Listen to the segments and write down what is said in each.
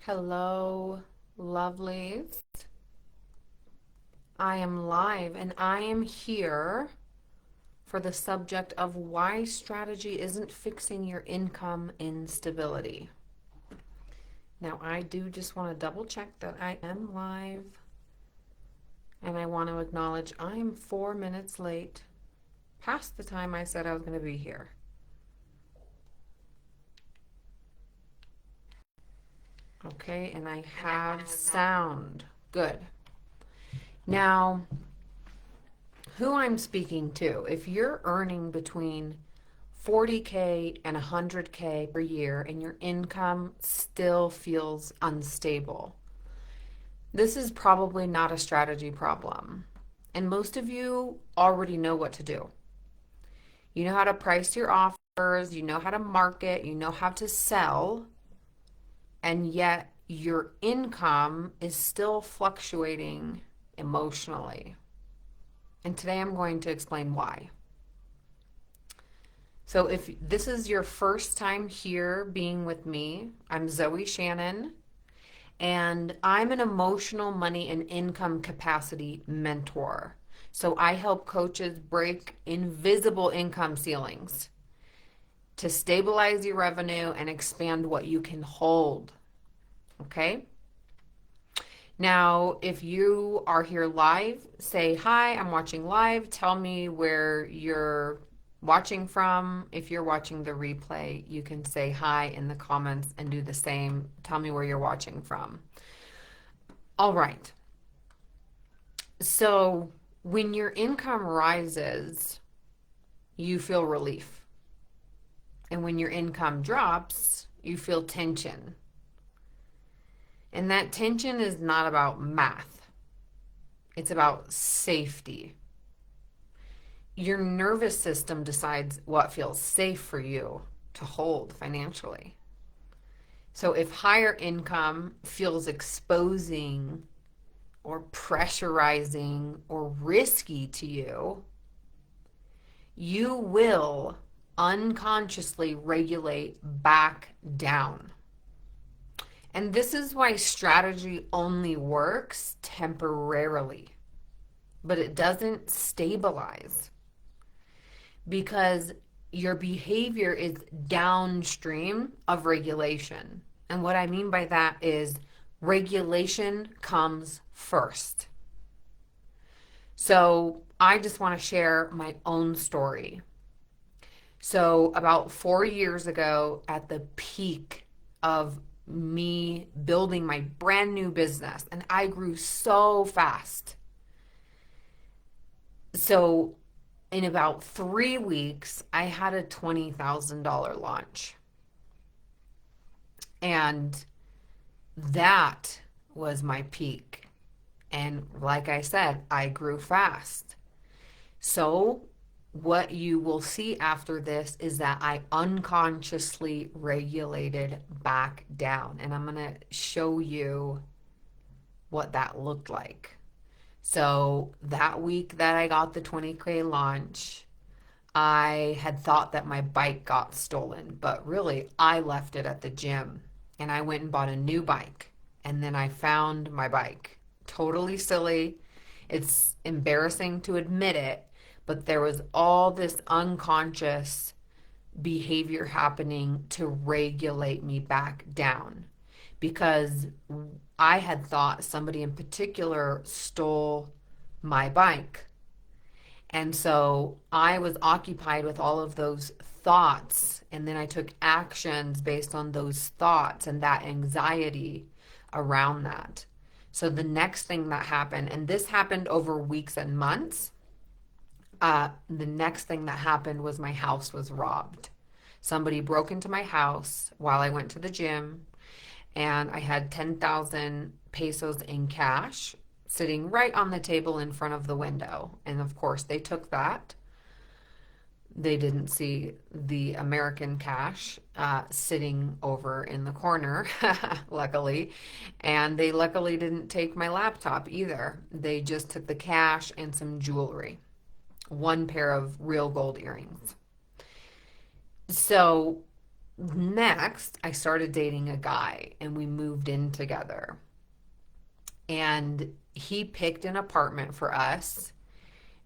Hello, lovelies. I am live and I am here for the subject of why strategy isn't fixing your income instability. Now, I do just want to double check that I am live and I want to acknowledge I am 4 minutes late, past the time I said I was going to be here. Okay, and I have sound. Good. Now, who I'm speaking to, if you're earning between 40K and 100K per year and your income still feels unstable, this is probably not a strategy problem. And most of you already know what to do. You know how to price your offers, you know how to market, you know how to sell, and yet your income is still fluctuating emotionally. And today I'm going to explain why. So if this is your first time here being with me, I'm Zoe Shannon, and I'm an emotional money and income capacity mentor. So I help coaches break invisible income ceilings to stabilize your revenue and expand what you can hold. Okay? Now, if you are here live, say hi, I'm watching live. Tell me where you're watching from. If you're watching the replay, you can say hi in the comments and do the same. Tell me where you're watching from. All right. So, when your income rises, you feel relief. And when your income drops, you feel tension. And that tension is not about math, it's about safety. Your nervous system decides what feels safe for you to hold financially. So if higher income feels exposing or pressurizing or risky to you, you will unconsciously regulate back down. And this is why strategy only works temporarily, but it doesn't stabilize because your behavior is downstream of regulation. And what I mean by that is regulation comes first. So I just want to share my own story. So about 4 years ago, at the peak of me building my brand new business, and I grew so fast. So in about 3 weeks, I had a $20,000 launch. And that was my peak. And like I said, I grew fast. So what you will see after this is that I unconsciously regulated back down. And I'm going to show you what that looked like. So that week that I got the 20K launch, I had thought that my bike got stolen, but really I left it at the gym and I went and bought a new bike. And then I found my bike. Totally silly. It's embarrassing to admit it, but there was all this unconscious behavior happening to regulate me back down because I had thought somebody in particular stole my bike. And so I was occupied with all of those thoughts, and then I took actions based on those thoughts and that anxiety around that. So the next thing that happened, and this happened over weeks and months, the next thing that happened was my house was robbed. Somebody broke into my house while I went to the gym, and I had 10,000 pesos in cash sitting right on the table in front of the window. And of course, they took that. They didn't see the American cash sitting over in the corner, luckily. And they luckily didn't take my laptop either. They just took the cash and some jewelry, one pair of real gold earrings. So Next, I started dating a guy and we moved in together. And he picked an apartment for us.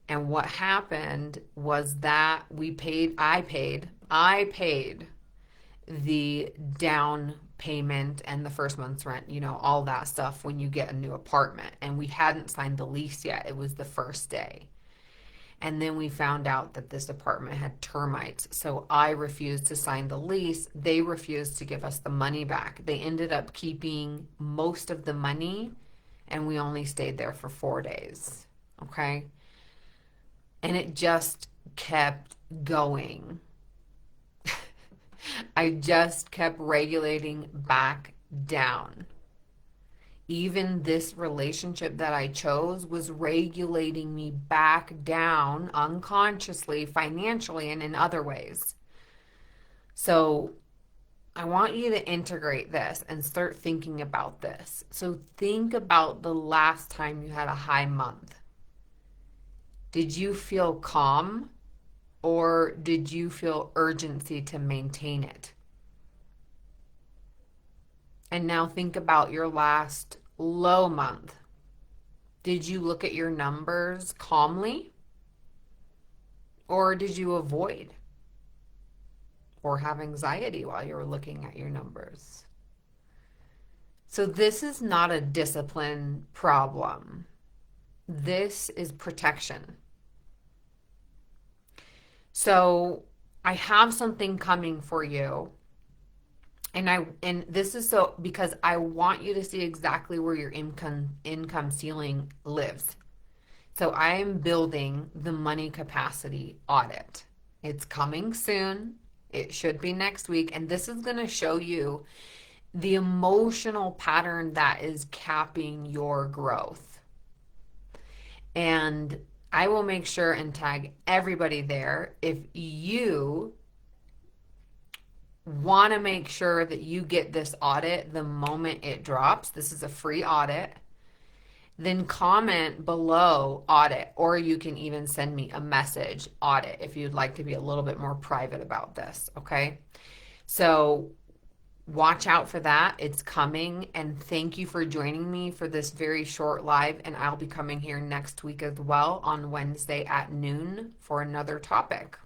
And what happened was that I paid the down payment and the first month's rent, all that stuff when you get a new apartment. And we hadn't signed the lease yet. It was the first day. And then we found out that this apartment had termites. So I refused to sign the lease. They refused to give us the money back. They ended up keeping most of the money, and we only stayed there for 4 days. Okay. And it just kept going. I just kept regulating back down. Even this relationship that I chose was regulating me back down unconsciously, financially, and in other ways. So I want you to integrate this and start thinking about this. So think about the last time you had a high month. Did you feel calm or did you feel urgency to maintain it? And now think about your last low month. Did you look at your numbers calmly? Or did you avoid or have anxiety while you were looking at your numbers? So this is not a discipline problem. This is protection. So I have something coming for you. And this is so because I want you to see exactly where your income ceiling lives. So I am building the money capacity audit. It's coming soon. It should be next week. And this is going to show you the emotional pattern that is capping your growth. And I will make sure and tag everybody there. If you want to make sure that you get this audit the moment it drops, this is a free audit, then comment below audit, or you can even send me a message audit if you'd like to be a little bit more private about this, okay? So watch out for that. It's coming. And thank you for joining me for this very short live. And I'll be coming here next week as well on Wednesday at noon for another topic.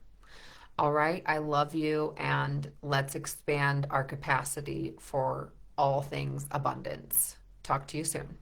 All right. I love you. And let's expand our capacity for all things abundance. Talk to you soon.